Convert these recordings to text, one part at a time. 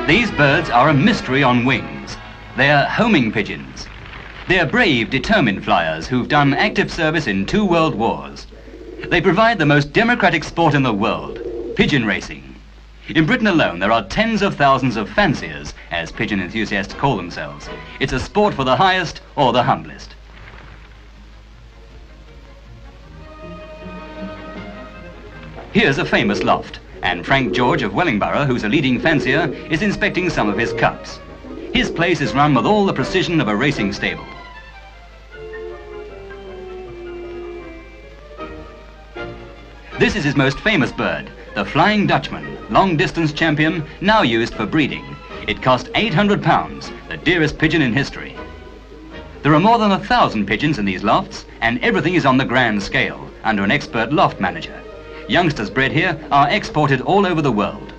These birds are a mystery on wings. They're homing pigeons. They're brave, determined flyers who've done active service in 2 world wars. They provide the most democratic sport in the world, pigeon racing. In Britain alone, there are tens of thousands of fanciers, as pigeon enthusiasts call themselves. It's a sport for the highest or the humblest. Here's a famous loft, and Frank George of Wellingborough, who's a leading fancier, is inspecting some of his cubs. His place is run with all the precision of a racing stable. This is his most famous bird, the Flying Dutchman, long-distance champion, now used for breeding. It cost £800, the dearest pigeon in history. There are more than 1,000 pigeons in these lofts, and everything is on the grand scale, under an expert loft manager. Youngsters bred here are exported all over the world.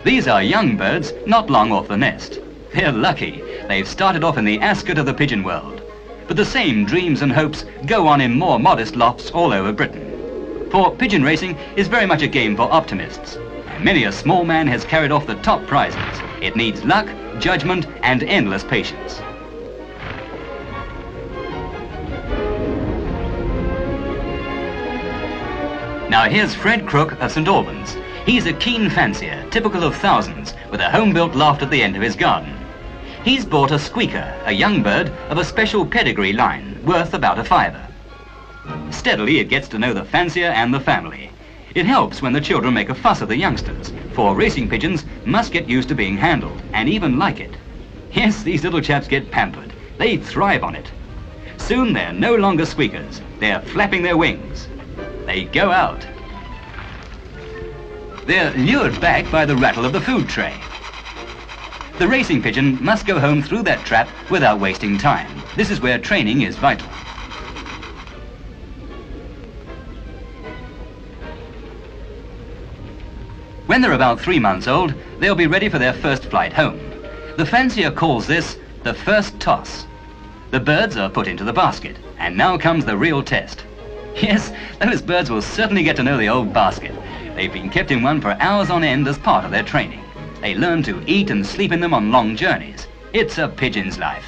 These are young birds, not long off the nest. They're lucky. They've started off in the ascot of the pigeon world. But the same dreams and hopes go on in more modest lofts all over Britain. For pigeon racing is very much a game for optimists. And many a small man has carried off the top prizes. It needs luck, judgment, and endless patience. Now here's Fred Crook of St Albans. He's a keen fancier, typical of thousands, with a home-built loft at the end of his garden. He's bought a squeaker, a young bird of a special pedigree line, worth about £5. Steadily it gets to know the fancier and the family. It helps when the children make a fuss at the youngsters, for racing pigeons must get used to being handled, and even like it. Yes, these little chaps get pampered. They thrive on it. Soon they're no longer squeakers, they're flapping their wings. They go out. They're lured back by the rattle of the food tray. The racing pigeon must go home through that trap without wasting time. This is where training is vital. When they're about 3 months old, they'll be ready for their first flight home. The fancier calls this the first toss. The birds are put into the basket, and now comes the real test. Yes, those birds will certainly get to know the old basket. They've been kept in one for hours on end as part of their training. They learn to eat and sleep in them on long journeys. It's a pigeon's life.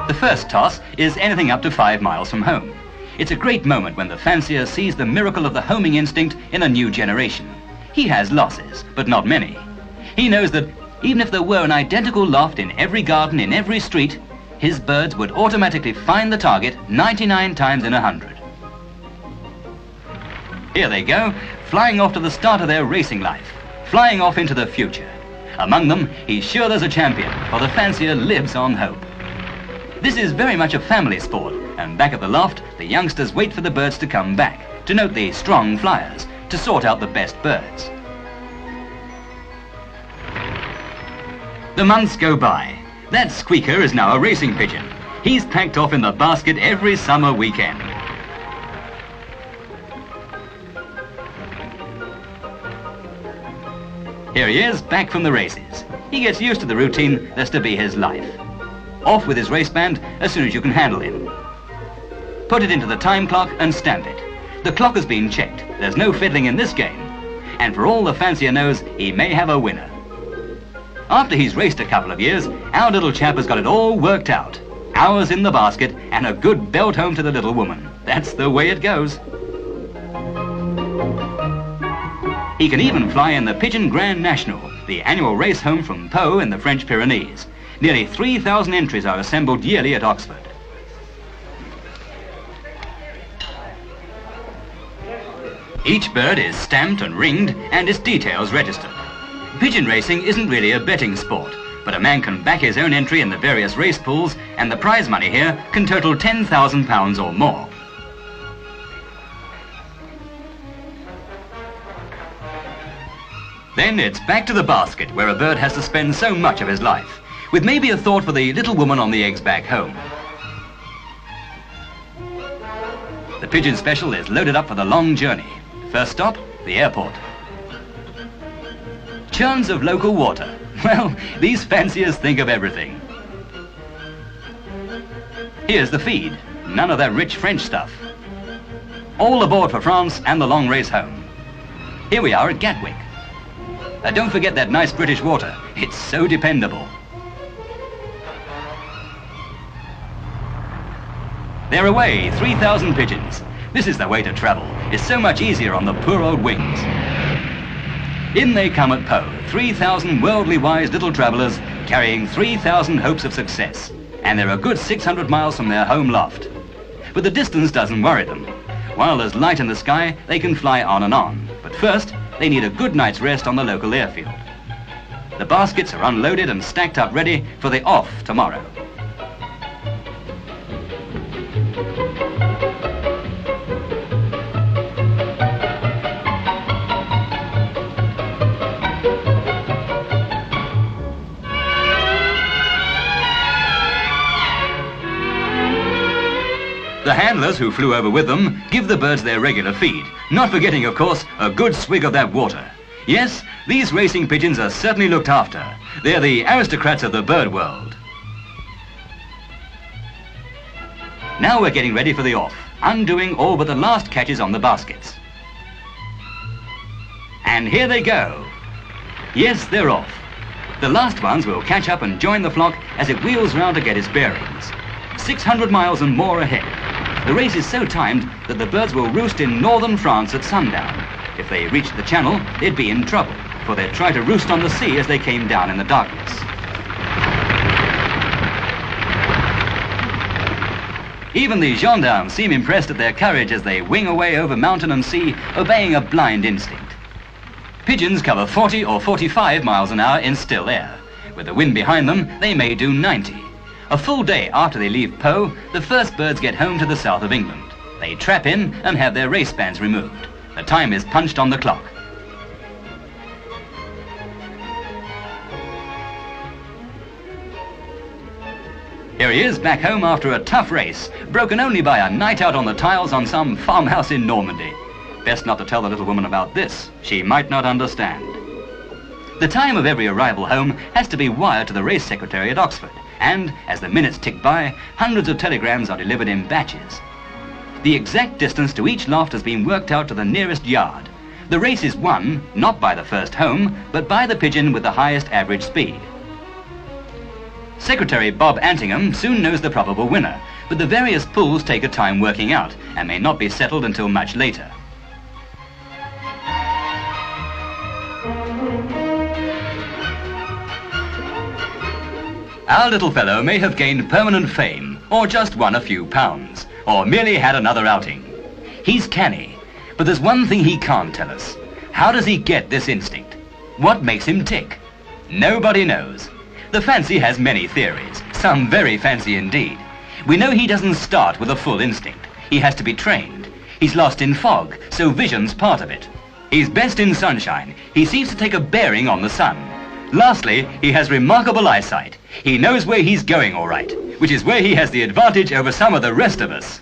The first toss is anything up to 5 miles from home. It's a great moment when the fancier sees the miracle of the homing instinct in a new generation. He has losses, but not many. He knows that even if there were an identical loft in every garden, in every street, his birds would automatically find the target 99 times in 100. Here they go, flying off to the start of their racing life, flying off into the future. Among them, he's sure there's a champion, for the fancier lives on hope. This is very much a family sport, and back at the loft, the youngsters wait for the birds to come back, to note the strong flyers, to sort out the best birds. The months go by. That squeaker is now a racing pigeon. He's packed off in the basket every summer weekend. Here he is, back from the races. He gets used to the routine that's to be his life. Off with his race band as soon as you can handle him. Put it into the time clock and stamp it. The clock has been checked. There's no fiddling in this game. And for all the fancier knows, he may have a winner. After he's raced a couple of years, our little chap has got it all worked out. Hours in the basket and a good belt home to the little woman. That's the way it goes. He can even fly in the Pigeon Grand National, the annual race home from Pau in the French Pyrenees. Nearly 3,000 entries are assembled yearly at Oxford. Each bird is stamped and ringed and its details registered. Pigeon racing isn't really a betting sport, but a man can back his own entry in the various race pools, and the prize money here can total £10,000 or more. Then it's back to the basket, where a bird has to spend so much of his life, with maybe a thought for the little woman on the eggs back home. The pigeon special is loaded up for the long journey. First stop, the airport. Churns of local water. Well, these fanciers think of everything. Here's the feed. None of that rich French stuff. All aboard for France and the long race home. Here we are at Gatwick. Don't forget that nice British water. It's so dependable. They're away, 3,000 pigeons. This is the way to travel. It's so much easier on the poor old wings. In they come at Pau, 3,000 worldly wise little travellers carrying 3,000 hopes of success. And they're a good 600 miles from their home loft. But the distance doesn't worry them. While there's light in the sky, they can fly on and on. But first, they need a good night's rest on the local airfield. The baskets are unloaded and stacked up ready for the off tomorrow. The handlers who flew over with them give the birds their regular feed, not forgetting, of course, a good swig of that water. Yes, these racing pigeons are certainly looked after. They're the aristocrats of the bird world. Now we're getting ready for the off, undoing all but the last catches on the baskets. And here they go. Yes, they're off. The last ones will catch up and join the flock as it wheels round to get its bearings. 600 miles and more ahead. The race is so timed that the birds will roost in northern France at sundown. If they reached the channel, they'd be in trouble, for they'd try to roost on the sea as they came down in the darkness. Even the gendarmes seem impressed at their courage as they wing away over mountain and sea, obeying a blind instinct. Pigeons cover 40 or 45 miles an hour in still air. With the wind behind them, they may do 90. A full day after they leave Pau, the first birds get home to the south of England. They trap in and have their race bands removed. The time is punched on the clock. Here he is back home after a tough race, broken only by a night out on the tiles on some farmhouse in Normandy. Best not to tell the little woman about this. She might not understand. The time of every arrival home has to be wired to the race secretary at Oxford. And, as the minutes tick by, hundreds of telegrams are delivered in batches. The exact distance to each loft has been worked out to the nearest yard. The race is won, not by the first home, but by the pigeon with the highest average speed. Secretary Bob Antingham soon knows the probable winner, but the various pools take a time working out and may not be settled until much later. Our little fellow may have gained permanent fame, or just won a few pounds, or merely had another outing. He's canny, but there's one thing he can't tell us. How does he get this instinct? What makes him tick? Nobody knows. The fancy has many theories, some very fancy indeed. We know he doesn't start with a full instinct. He has to be trained. He's lost in fog, so vision's part of it. He's best in sunshine. He seems to take a bearing on the sun. Lastly, he has remarkable eyesight. He knows where he's going all right, which is where he has the advantage over some of the rest of us.